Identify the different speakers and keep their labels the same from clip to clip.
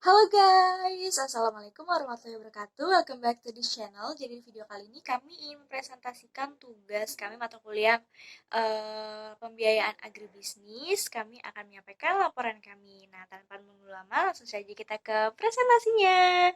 Speaker 1: Halo guys, Assalamualaikum warahmatullahi wabarakatuh. Welcome back to this channel. Jadi di video kali ini kami ingin mempresentasikan tugas kami mata kuliah pembiayaan agribisnis. Kami akan menyampaikan laporan kami. Nah, tanpa menunggu lama, langsung saja kita ke presentasinya.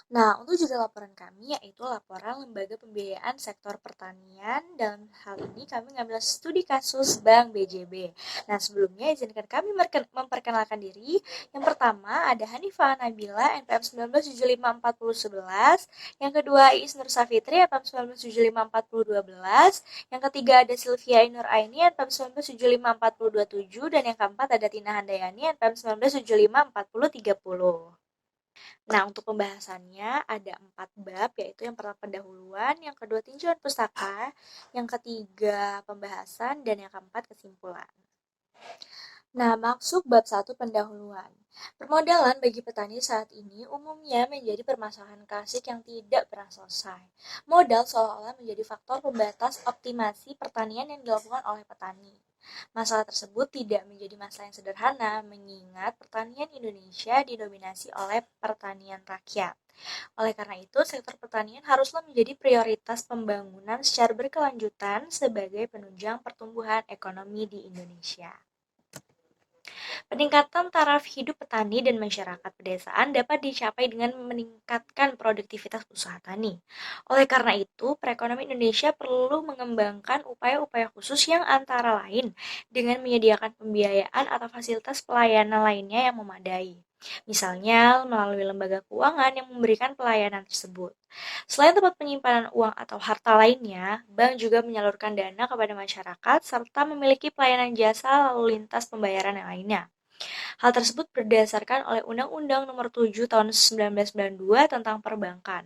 Speaker 1: Nah, untuk judul laporan kami yaitu laporan Lembaga Pembiayaan Sektor Pertanian. Dalam hal ini kami mengambil studi kasus Bank BJB. Nah, sebelumnya izinkan kami memperkenalkan diri. Yang pertama ada Hanifah Nabila NPM 19754011. Yang kedua Iis Nur Safitri NPM 19754012. Yang ketiga ada Sylvia Inur Aini NPM 19754027. Dan yang keempat ada Tina Handayani NPM 19754030. Nah, untuk pembahasannya ada 4 bab, yaitu yang pertama pendahuluan, yang kedua tinjauan pustaka, yang ketiga pembahasan, dan yang keempat kesimpulan. Nah, maksud bab 1 pendahuluan. Permodalan bagi petani saat ini umumnya menjadi permasalahan klasik yang tidak pernah selesai. Modal seolah-olah menjadi faktor pembatas optimasi pertanian yang dilakukan oleh petani. Masalah tersebut tidak menjadi masalah yang sederhana, mengingat pertanian Indonesia didominasi oleh pertanian rakyat. Oleh karena itu, sektor pertanian haruslah menjadi prioritas pembangunan secara berkelanjutan sebagai penunjang pertumbuhan ekonomi di Indonesia. Peningkatan taraf hidup petani dan masyarakat pedesaan dapat dicapai dengan meningkatkan produktivitas usaha tani. Oleh karena itu, perekonomian Indonesia perlu mengembangkan upaya-upaya khusus yang antara lain dengan menyediakan pembiayaan atau fasilitas pelayanan lainnya yang memadai. Misalnya, melalui lembaga keuangan yang memberikan pelayanan tersebut. Selain tempat penyimpanan uang atau harta lainnya, bank juga menyalurkan dana kepada masyarakat serta memiliki pelayanan jasa lalu lintas pembayaran yang lainnya. Hal tersebut berdasarkan oleh Undang-Undang Nomor 7 Tahun 1992 tentang Perbankan,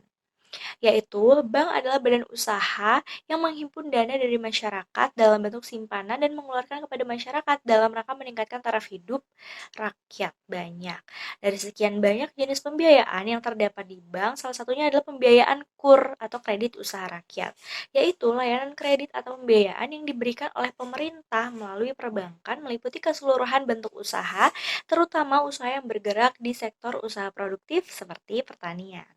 Speaker 1: yaitu bank adalah badan usaha yang menghimpun dana dari masyarakat dalam bentuk simpanan dan mengeluarkan kepada masyarakat dalam rangka meningkatkan taraf hidup rakyat banyak. Dari sekian banyak jenis pembiayaan yang terdapat di bank, salah satunya adalah pembiayaan KUR atau kredit usaha rakyat, yaitu layanan kredit atau pembiayaan yang diberikan oleh pemerintah melalui perbankan meliputi keseluruhan bentuk usaha, terutama usaha yang bergerak di sektor usaha produktif seperti pertanian.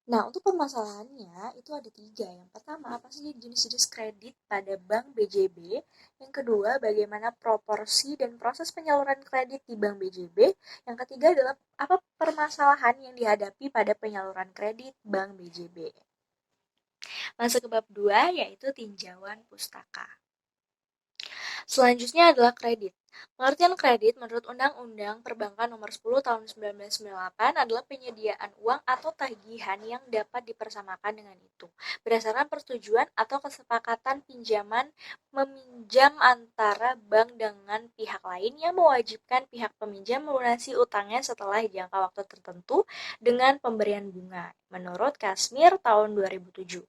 Speaker 1: Nah, untuk permasalahannya itu ada 3. Yang pertama, apa sih jenis-jenis kredit pada Bank BJB? Yang kedua, bagaimana proporsi dan proses penyaluran kredit di Bank BJB? Yang ketiga adalah apa permasalahan yang dihadapi pada penyaluran kredit Bank BJB? Masuk ke bab 2, yaitu tinjauan pustaka. Selanjutnya adalah kredit. Pengertian kredit menurut Undang-Undang Perbankan Nomor 10 Tahun 1998 adalah penyediaan uang atau tagihan yang dapat dipersamakan dengan itu, berdasarkan persetujuan atau kesepakatan pinjaman meminjam antara bank dengan pihak lain yang mewajibkan pihak peminjam melunasi utangnya setelah jangka waktu tertentu dengan pemberian bunga, menurut Kasmir tahun 2007.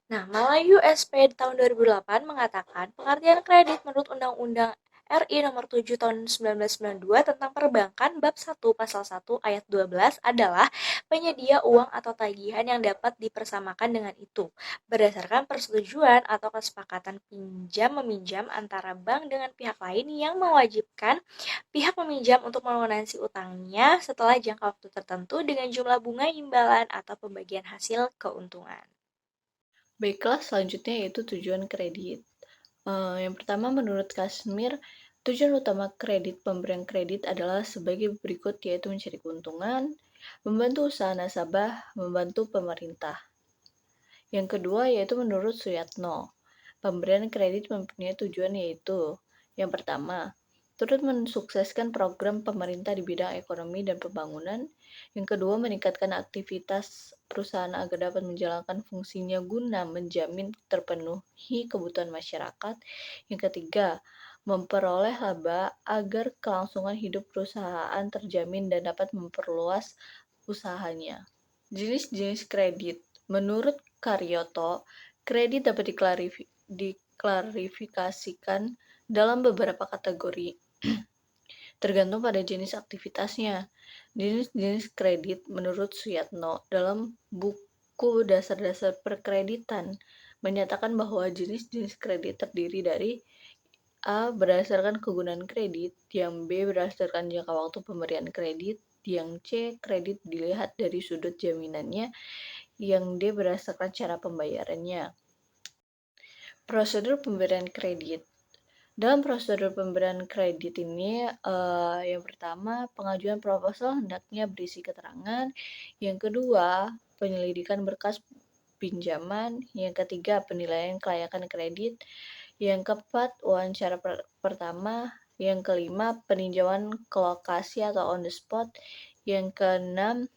Speaker 1: Nah, Malayu SP tahun 2008 mengatakan pengertian kredit menurut Undang-Undang RI Nomor 7 Tahun 1992 tentang Perbankan Bab 1 Pasal 1 Ayat 12 adalah penyedia uang atau tagihan yang dapat dipersamakan dengan itu, berdasarkan persetujuan atau kesepakatan pinjam-meminjam antara bank dengan pihak lain yang mewajibkan pihak meminjam untuk melunasi utangnya setelah jangka waktu tertentu dengan jumlah bunga imbalan atau pembagian hasil keuntungan.
Speaker 2: Baiklah, selanjutnya yaitu tujuan kredit. Yang pertama, menurut Kasmir, tujuan utama pemberian kredit adalah sebagai berikut, yaitu mencari keuntungan, membantu usaha nasabah, membantu pemerintah. Yang kedua, yaitu menurut Suyatno, pemberian kredit mempunyai tujuan yaitu, yang pertama, turut mensukseskan program pemerintah di bidang ekonomi dan pembangunan. Yang kedua, meningkatkan aktivitas perusahaan agar dapat menjalankan fungsinya guna menjamin terpenuhi kebutuhan masyarakat. Yang ketiga, memperoleh laba agar kelangsungan hidup perusahaan terjamin dan dapat memperluas usahanya. Jenis-jenis kredit. Menurut Karyoto, kredit dapat diklarifikasikan dalam beberapa kategori, tergantung pada jenis aktivitasnya. Jenis-jenis kredit menurut Suyatno dalam buku Dasar-Dasar Perkreditan menyatakan bahwa jenis-jenis kredit terdiri dari A berdasarkan kegunaan kredit, yang B berdasarkan jangka waktu pemberian kredit, yang C kredit dilihat dari sudut jaminannya, yang D berdasarkan cara pembayarannya. Prosedur pemberian kredit. Dalam prosedur pemberian kredit ini, yang pertama pengajuan proposal hendaknya berisi keterangan, yang kedua penyelidikan berkas pinjaman, yang ketiga penilaian kelayakan kredit, yang keempat wawancara pertama, yang kelima peninjauan ke lokasi atau on the spot, yang keenam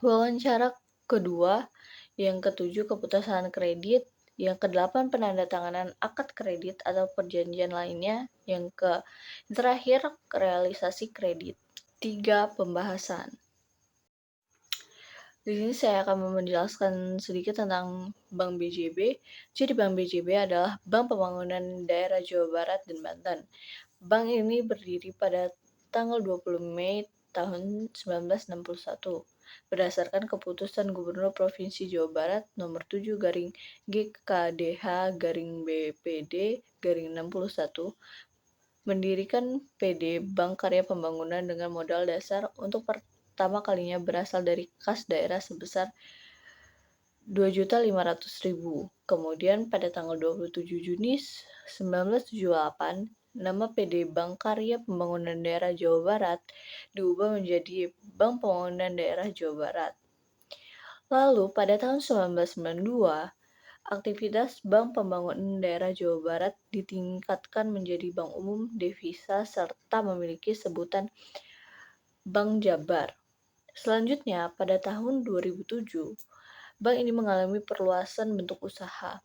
Speaker 2: wawancara kedua, yang ketujuh keputusan kredit, yang kedelapan penandatanganan akad kredit atau perjanjian lainnya, yang terakhir realisasi kredit. 3. Pembahasan. Di sini saya akan menjelaskan sedikit tentang Bank BJB. Jadi Bank BJB adalah Bank Pembangunan Daerah Jawa Barat dan Banten. Bank ini berdiri pada tanggal 20 Mei tahun 1961 berdasarkan keputusan Gubernur Provinsi Jawa Barat nomor 7 garing GKDH garing BPD garing 61 mendirikan PD Bank Karya Pembangunan dengan modal dasar untuk pertama kalinya berasal dari kas daerah sebesar 2.500.000. Kemudian pada tanggal 27 Juni 1978, nama PD Bank Karya Pembangunan Daerah Jawa Barat diubah menjadi Bank Pembangunan Daerah Jawa Barat. Lalu pada tahun 1992, aktivitas Bank Pembangunan Daerah Jawa Barat ditingkatkan menjadi bank umum devisa serta memiliki sebutan Bank Jabar. Selanjutnya, pada tahun 2007, bank ini mengalami perluasan bentuk usaha.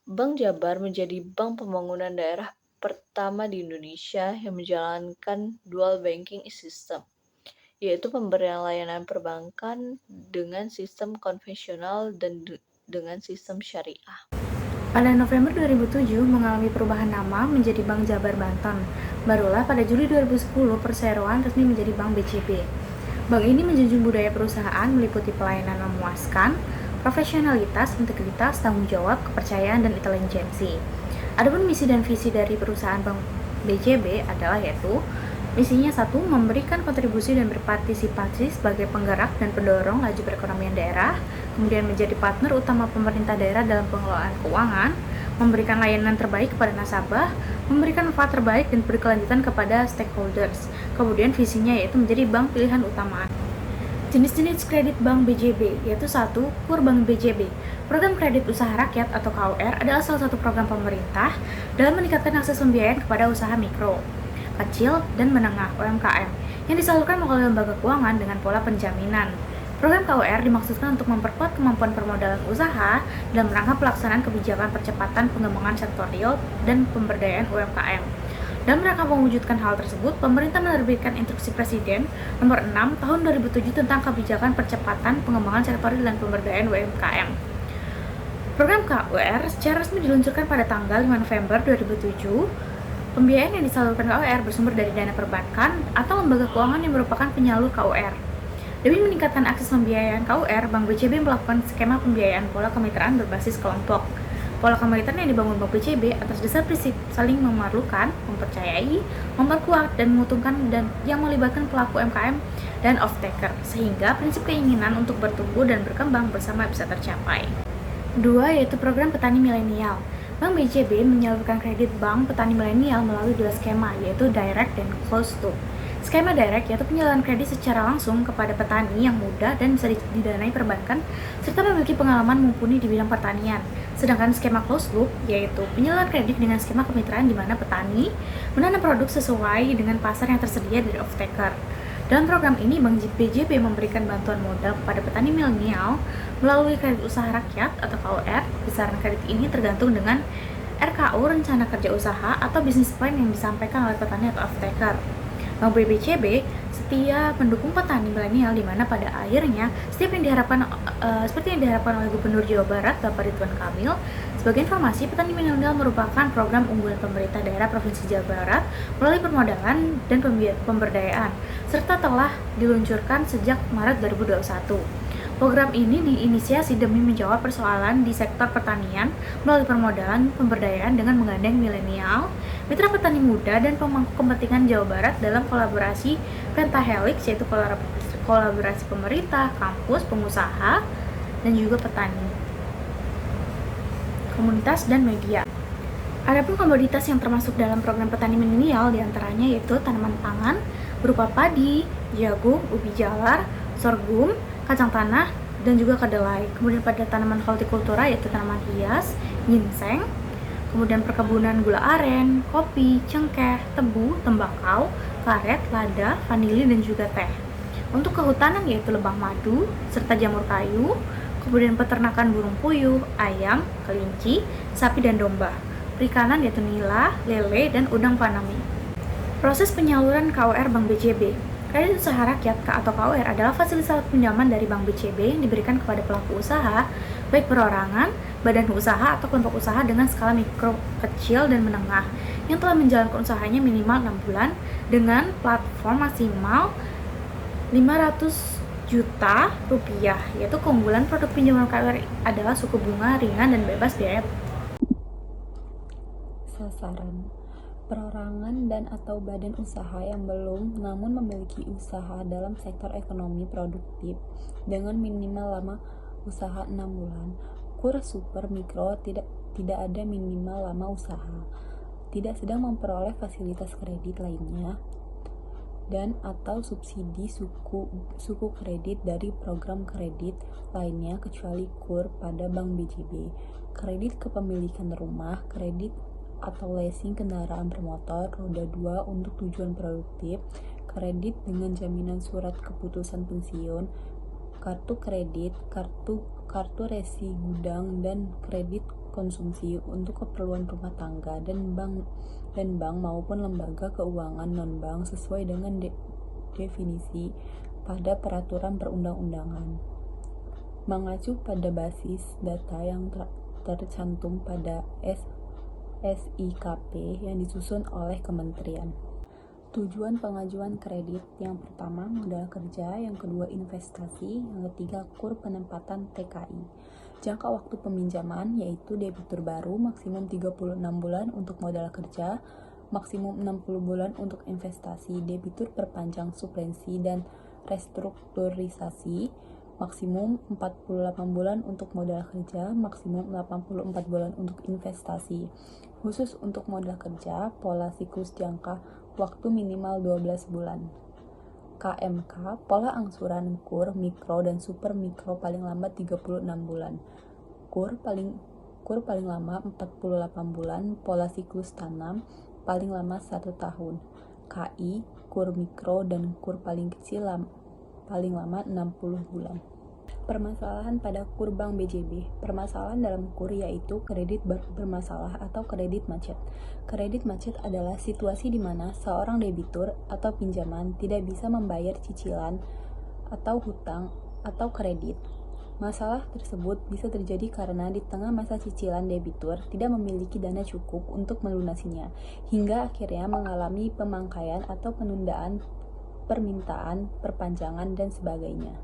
Speaker 2: Bank Jabar menjadi bank pembangunan daerah pertama di Indonesia yang menjalankan dual banking system, yaitu pemberian layanan perbankan dengan sistem konvensional dan dengan sistem syariah.
Speaker 3: Pada November 2007 mengalami perubahan nama menjadi Bank Jabar Banten. Barulah pada Juli 2010 perseroan resmi menjadi Bank BJB. Bank ini menjunjung budaya perusahaan meliputi pelayanan memuaskan, profesionalitas, integritas, tanggung jawab, kepercayaan, dan intelijensi. Adapun misi dan visi dari perusahaan Bank BJB adalah yaitu misinya 1. Memberikan kontribusi dan berpartisipasi sebagai penggerak dan pendorong laju perekonomian daerah, kemudian menjadi partner utama pemerintah daerah dalam pengelolaan keuangan, memberikan layanan terbaik kepada nasabah, memberikan manfaat terbaik dan berkelanjutan kepada stakeholders. Kemudian visinya yaitu menjadi bank pilihan utama. Jenis-jenis kredit Bank BJB yaitu 1. KUR Bank BJB. Program Kredit Usaha Rakyat atau KUR adalah salah satu program pemerintah dalam meningkatkan akses pembiayaan kepada usaha mikro, kecil, dan menengah (UMKM) yang disalurkan melalui lembaga keuangan dengan pola penjaminan. Program KUR dimaksudkan untuk memperkuat kemampuan permodalan usaha dalam rangka pelaksanaan kebijakan percepatan pengembangan sektor real dan pemberdayaan UMKM. Dalam rangka mewujudkan hal tersebut, pemerintah menerbitkan Instruksi Presiden Nomor 6 Tahun 2007 tentang kebijakan percepatan pengembangan sektor real dan pemberdayaan UMKM. Program KUR secara resmi diluncurkan pada tanggal 5 November 2007. Pembiayaan yang disalurkan KUR bersumber dari dana perbankan atau lembaga keuangan yang merupakan penyalur KUR. Demi meningkatkan akses pembiayaan KUR, Bank BJB melakukan skema pembiayaan pola kemitraan berbasis kelompok. Pola kemitraan yang dibangun Bank BJB atas dasar prinsip saling memerlukan, mempercayai, memperkuat, dan menguntungkan dan yang melibatkan pelaku UMKM dan off-taker, sehingga prinsip keinginan untuk bertumbuh dan berkembang bersama bisa tercapai. 2. Yaitu program petani milenial. Bank BJB menyalurkan kredit bank petani milenial melalui dua skema, yaitu direct dan closed loop. Skema direct yaitu penyaluran kredit secara langsung kepada petani yang mudah dan bisa didanai perbankan serta memiliki pengalaman mumpuni di bidang pertanian. Sedangkan skema closed loop yaitu penyaluran kredit dengan skema kemitraan di mana petani menanam produk sesuai dengan pasar yang tersedia dari off-taker. Dalam program ini, Bank BJB memberikan bantuan modal kepada petani milenial melalui kredit usaha rakyat atau KUR. Besaran kredit ini tergantung dengan RKU rencana kerja usaha atau bisnis plan yang disampaikan oleh petani atau off-taker. Bank BJB setia mendukung petani milenial di mana pada akhirnya seperti yang diharapkan oleh Gubernur Jawa Barat Bapak Ridwan Kamil. Sebagai informasi, petani milenial merupakan program unggulan pemerintah daerah Provinsi Jawa Barat melalui permodalan dan pemberdayaan serta telah diluncurkan sejak Maret 2021. Program ini diinisiasi demi menjawab persoalan di sektor pertanian melalui permodalan pemberdayaan dengan menggandeng milenial, mitra petani muda, dan pemangku kepentingan Jawa Barat dalam kolaborasi Pentahelix, yaitu kolaborasi pemerintah, kampus, pengusaha, dan juga petani, komunitas, dan media. Adapun komoditas yang termasuk dalam program petani milenial diantaranya yaitu tanaman pangan berupa padi, jagung, ubi jalar, sorghum, kacang tanah, dan juga kedelai. Kemudian pada tanaman hortikultura yaitu tanaman hias, ginseng, kemudian perkebunan gula aren, kopi, cengkeh, tebu, tembakau, karet, lada, vanili, dan juga teh. Untuk kehutanan yaitu lebah madu, serta jamur kayu, kemudian peternakan burung puyuh, ayam, kelinci, sapi, dan domba. Perikanan yaitu nila, lele, dan udang faname. Proses penyaluran KUR Bank BCB. Kredit Usaha Rakyat atau KUR adalah fasilitas pinjaman dari Bank BCB yang diberikan kepada pelaku usaha, baik perorangan, badan usaha, atau kelompok usaha dengan skala mikro, kecil, dan menengah yang telah menjalankan usahanya minimal 6 bulan dengan platform maksimal 500 juta rupiah, yaitu keunggulan produk pinjaman KUR adalah suku bunga ringan dan bebas biaya.
Speaker 4: Sasaran perorangan dan atau badan usaha yang belum namun memiliki usaha dalam sektor ekonomi produktif dengan minimal lama usaha 6 bulan. KUR super mikro tidak ada minimal lama usaha, tidak sedang memperoleh fasilitas kredit lainnya dan atau subsidi suku kredit dari program kredit lainnya kecuali KUR pada Bank BCB, kredit kepemilikan rumah, kredit atau leasing kendaraan bermotor roda 2 untuk tujuan produktif, kredit dengan jaminan surat keputusan pensiun, kartu kredit, kartu resi gudang, dan kredit konsumsi untuk keperluan rumah tangga dan bank maupun lembaga keuangan non-bank sesuai dengan definisi pada peraturan perundang-undangan. Mengacu pada basis data yang tercantum pada SIKP yang disusun oleh kementerian. Tujuan pengajuan kredit: yang pertama modal kerja, yang kedua investasi, yang ketiga KUR penempatan TKI. Jangka waktu peminjaman yaitu debitur baru maksimum 36 bulan untuk modal kerja, maksimum 60 bulan untuk investasi. Debitur perpanjang suplensi dan restrukturisasi maksimum 48 bulan untuk modal kerja, maksimum 84 bulan untuk investasi. Khusus untuk modal kerja, pola siklus jangka waktu minimal 12 bulan. KMK, pola angsuran KUR mikro dan super mikro paling lambat 36 bulan. KUR paling lama 48 bulan, pola siklus tanam paling lama 1 tahun. KI, KUR mikro dan KUR paling kecil paling lama 60 bulan. Permasalahan pada KUR Bank BJB. Permasalahan dalam KUR yaitu kredit bermasalah atau kredit macet. Kredit macet adalah situasi di mana seorang debitur atau pinjaman tidak bisa membayar cicilan atau hutang atau kredit. Masalah tersebut bisa terjadi karena di tengah masa cicilan debitur tidak memiliki dana cukup untuk melunasinya, hingga akhirnya mengalami pemangkaian atau penundaan permintaan, perpanjangan, dan sebagainya.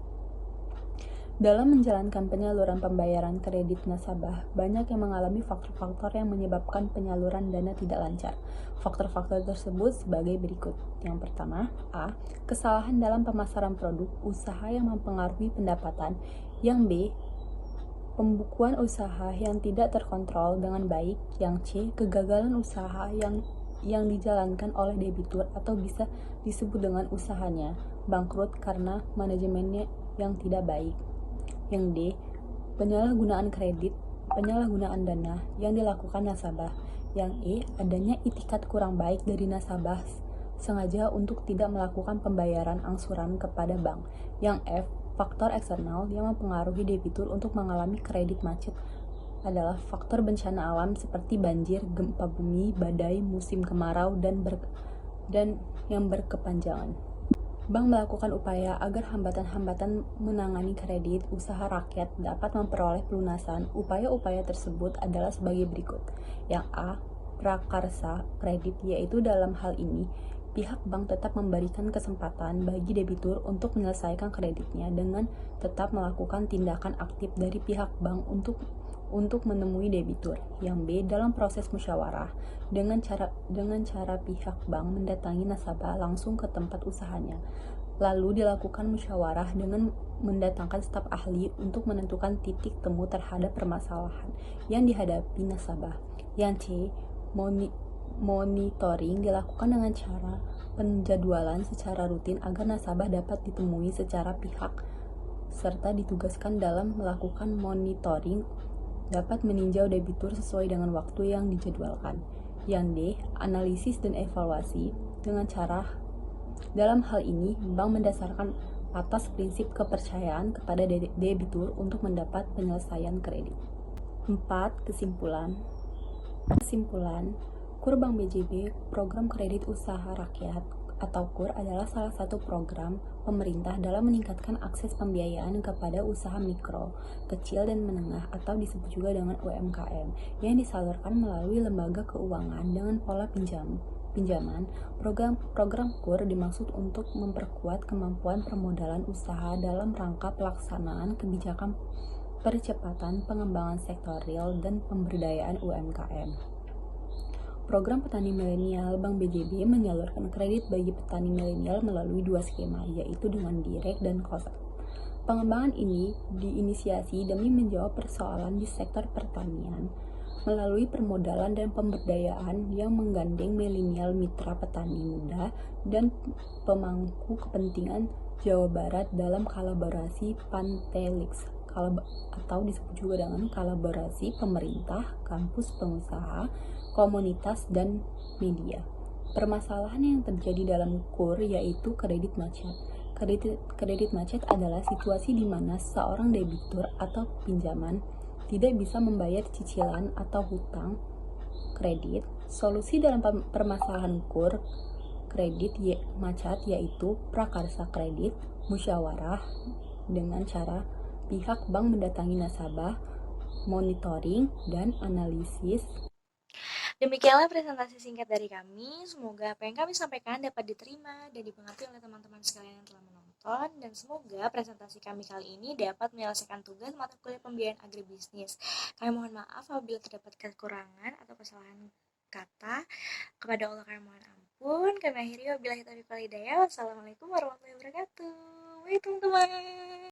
Speaker 4: Dalam menjalankan penyaluran pembayaran kredit nasabah, banyak yang mengalami faktor-faktor yang menyebabkan penyaluran dana tidak lancar. Faktor-faktor tersebut sebagai berikut. Yang pertama, A. Kesalahan dalam pemasaran produk usaha yang mempengaruhi pendapatan. Yang B. Pembukuan usaha yang tidak terkontrol dengan baik. Yang C. Kegagalan usaha yang dijalankan oleh debitur atau bisa disebut dengan usahanya bangkrut karena manajemennya yang tidak baik. Yang D. Penyalahgunaan kredit, penyalahgunaan dana yang dilakukan nasabah. Yang E. Adanya itikat kurang baik dari nasabah sengaja untuk tidak melakukan pembayaran angsuran kepada bank. Yang F. Faktor eksternal yang mempengaruhi debitur untuk mengalami kredit macet adalah faktor bencana alam seperti banjir, gempa bumi, badai, musim kemarau, dan yang berkepanjangan. Bank melakukan upaya agar hambatan-hambatan menangani kredit usaha rakyat dapat memperoleh pelunasan. Upaya-upaya tersebut adalah sebagai berikut. Yang A. Prakarsa kredit, yaitu dalam hal ini pihak bank tetap memberikan kesempatan bagi debitur untuk menyelesaikan kreditnya dengan tetap melakukan tindakan aktif dari pihak bank untuk menemui debitur. Yang B, dalam proses musyawarah dengan cara pihak bank mendatangi nasabah langsung ke tempat usahanya. Lalu dilakukan musyawarah dengan mendatangkan staf ahli untuk menentukan titik temu terhadap permasalahan yang dihadapi nasabah. Yang C, monitoring dilakukan dengan cara penjadwalan secara rutin agar nasabah dapat ditemui secara pihak serta ditugaskan dalam melakukan monitoring dapat meninjau debitur sesuai dengan waktu yang dijadwalkan. Yang D, analisis dan evaluasi dengan cara dalam hal ini bank mendasarkan atas prinsip kepercayaan kepada debitur untuk mendapat penyelesaian kredit. 4. Kesimpulan, KUR Bank BJB, Program Kredit Usaha Rakyat atau KUR adalah salah satu program pemerintah dalam meningkatkan akses pembiayaan kepada usaha mikro, kecil dan menengah atau disebut juga dengan UMKM yang disalurkan melalui lembaga keuangan dengan pola pinjaman. Program KUR dimaksud untuk memperkuat kemampuan permodalan usaha dalam rangka pelaksanaan kebijakan percepatan pengembangan sektor real dan pemberdayaan UMKM. Program Petani Milenial Bank BJB menyalurkan kredit bagi petani milenial melalui 2 skema, yaitu dengan direct dan COSAP. Pengembangan ini diinisiasi demi menjawab persoalan di sektor pertanian melalui permodalan dan pemberdayaan yang menggandeng milenial mitra petani muda dan pemangku kepentingan Jawa Barat dalam kolaborasi Pantelix atau disebut juga dengan kolaborasi pemerintah, kampus, pengusaha, komunitas, dan media. Permasalahan yang terjadi dalam KUR yaitu kredit macet. Kredit macet adalah situasi di mana seorang debitur atau pinjaman tidak bisa membayar cicilan atau hutang kredit. Solusi dalam permasalahan KUR kredit macet yaitu prakarsa kredit, musyawarah dengan cara pihak bank mendatangi nasabah, monitoring, dan analisis.
Speaker 1: Demikianlah presentasi singkat dari kami. Semoga apa yang kami sampaikan dapat diterima dan dimengerti oleh teman-teman sekalian yang telah menonton. Dan semoga presentasi kami kali ini dapat menyelesaikan tugas mata kuliah pembiayaan agribisnis. Kami mohon maaf apabila terdapat kekurangan atau kesalahan kata. Kepada Allah kami mohon ampun. Kami akhiri wabillahi taufiq wal hidayah. Wassalamualaikum warahmatullahi wabarakatuh. Baik teman-teman.